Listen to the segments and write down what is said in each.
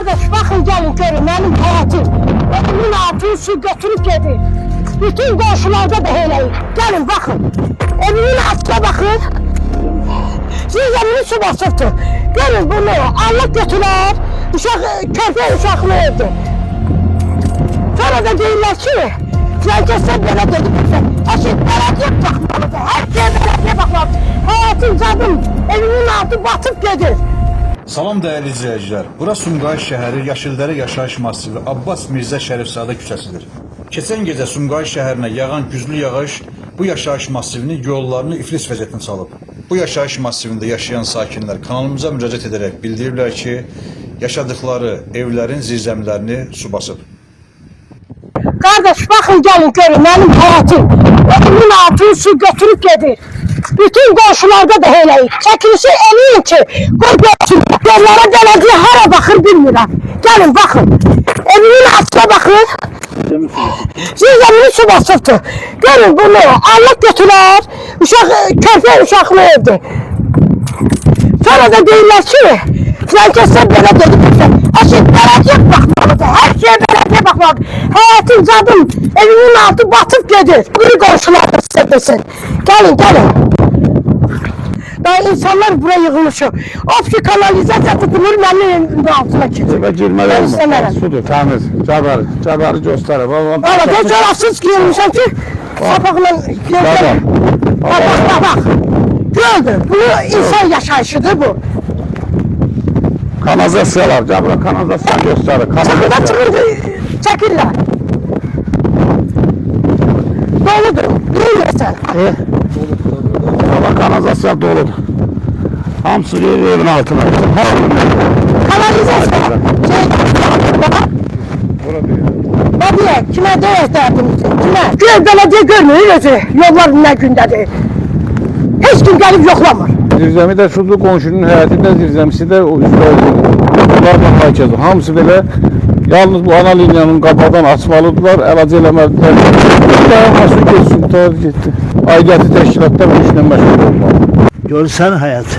Kardeş bakın gelin görün benim hayatım. Evimin altını su götürüp gelir. Bütün komşularda da öyle. Gelin bakın. Evimin altına bakın. Zirvemini su basıptı. Görün bunu Allah götürer. Köpek uşaklı evde. Sonra da deyirler ki sen böyle dedik. Eşit belediye bakmalıdır. Her şeye belediye bakmalıdır. Hayatım canım evimin altı batıp gelir. Salam değerli izleyiciler. Burası Sumqayıt şəhəri Yaşıldərə yaşayış massivi Abbas Mirzə Şərifzadə küçəsidir. Keçən gecə Sumqayıt şəhərinə yağan güclü yağış bu yaşayış massivinin yollarını iflis vəziyyətinə salıb. Bu yaşayış massivində yaşayan sakinlər kanalımıza müraciət edərək bildiriblər ki, yaşadıkları evlərin zirzəmilərini su basıb. Kardeş bakın gelin görün benim hayatım. Evimin altını su götürüp gelir. Bütün komşularda da öyle. Çekilişi eminim ki görsün. Yollara belediye hara bakır bilmiyorum. Gelin bakın. Evimin altına bakın. Zirvemini su basıptı. Görün bunu Allah götürer. Köpek uşaklı evde. Sonra da deyirler ki sen böyle dedik. Eşit belediye bakmalıdır. Her şeye belediye bakmalıdır. Hayatım canım evimin altı batıp gelir. Biri komşular da size desin. Gelin. Daha insanlar buraya yığılmışıyor. O ki kanalizasyon tutulur benim evimin altına gidiyor. Ve girmeler olmaz. Sudur, temiz. Cabarı gösterir. Valla ben çorapsız giyinmişim ki sapakla gördüm. Bak. Gördüm. Bu insan yaşayışıdır bu. Kanalizasyalar, cabra kanalizasyon gösterir. Çekirler. Doludur. Değil sen. Hava kanalizasyon doludur. Hamısı evin altına. Kanalizasyon. Belediye kime değil derdimizi? Kime? Belediye görmüyor özü. Yollar ne gündedir. Hiç kim gelip yoklamır. Zirzəmi də şurada qonşunun həyəti də zirzəmisi də o üstədir. Bunlar da haykədir. Hamısı belə yalnız bu ana liniyanın qapadan açmalıdırlar, əlac eləmədilər. Dayanmasın, geçsin, tutar getdi. Aidiyyəti təşkilatda bu işlə məşğul olmalı. Görsən həyatı.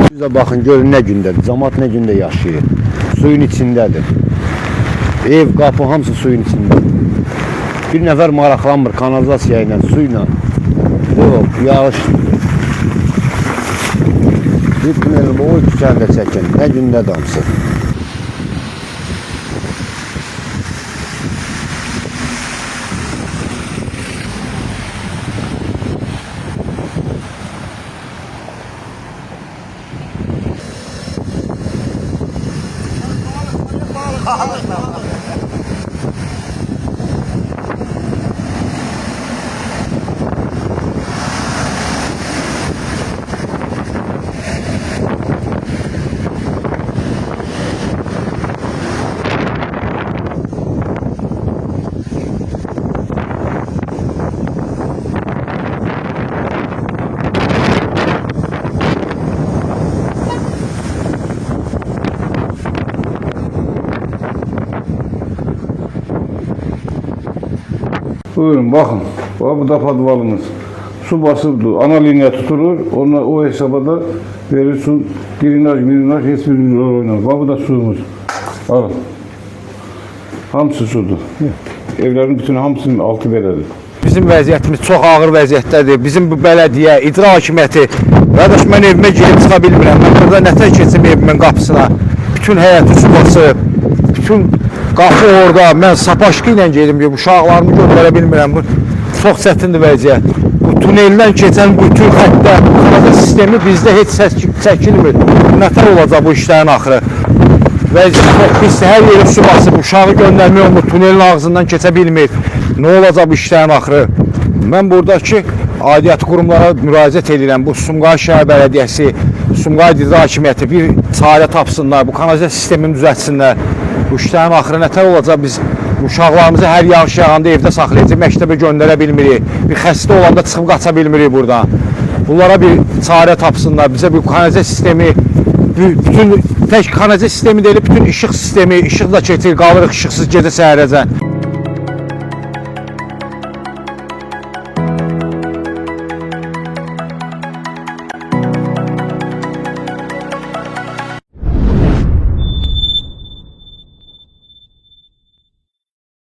Siz de bakın görün ne gündedir. Camaat ne günde yaşıyor. Suyun içindedir. Ev, kapı hamısı suyun içinde. Bir nəfər maraqlanmır kanalizasiya ilə, suyla. Yok, yağış. Bir tünelin o küçəndə çəkin. Ne gündə damsı. Buyurun bakın. Bu da padvalımız. Su basıptı. Ana linya tutulur. Ona o hesaba da verir su. Girinaj, hiçbir rol oynamaz. Bu da suyumuz. Alın. Hamısı sudur. Evlerin bütün hamısının altı belədir. Bizim vəziyyətimiz çox ağır vəziyyətdədir. Bizim bu bələdiyyə, icra hakimiyyəti, qardaş mən evimə girib çıxa bilmirəm. Mən burada nətər keçim evimin qapısına. Bütün həyəti su basıb. Bütün qapı orada. Mən sapaşqı ilə gedim. Uşaqlarımı göndərə bilmirəm. Bu çox çətindir vəziyyət. Bu tuneldən keçən bütün xəttə kanalizasiya sistemi bizdə heç səs çəkilmir. Nətər olacaq bu işlərin axırı? Vəziyyət çox pisdir. Hər yeri su basıb. Uşağı göndərmək olmur. Tunelin ağzından keçə bilmir. Nə olacaq bu işlərin axırı? Mən buradakı aidiyyəti qurumlara müraciət edirəm. Bu Sumqayıt şəhər bələdiyyəsi, Sumqayıt icra hakimiyyəti bir çarə tapsınlar. Bu kanalizasiya sistemini düzəltsinlər. Bu işlərin axırı nətər olacaq? Biz uşaqlarımızı hər yağış yağanda evdə saxlayacaq, məktəbə göndərə bilmirik. Bir xəstə olanda çıxıb qaça bilmirik buradan. Bunlara bir çarə tapsınlar. Bizə bir kanalizasiya sistemi, bütün tək kanalizasiya sistemi deyil, bütün işıq sistemi, işıq da keçir, qalırıq işıqsız gecə səhərəcən.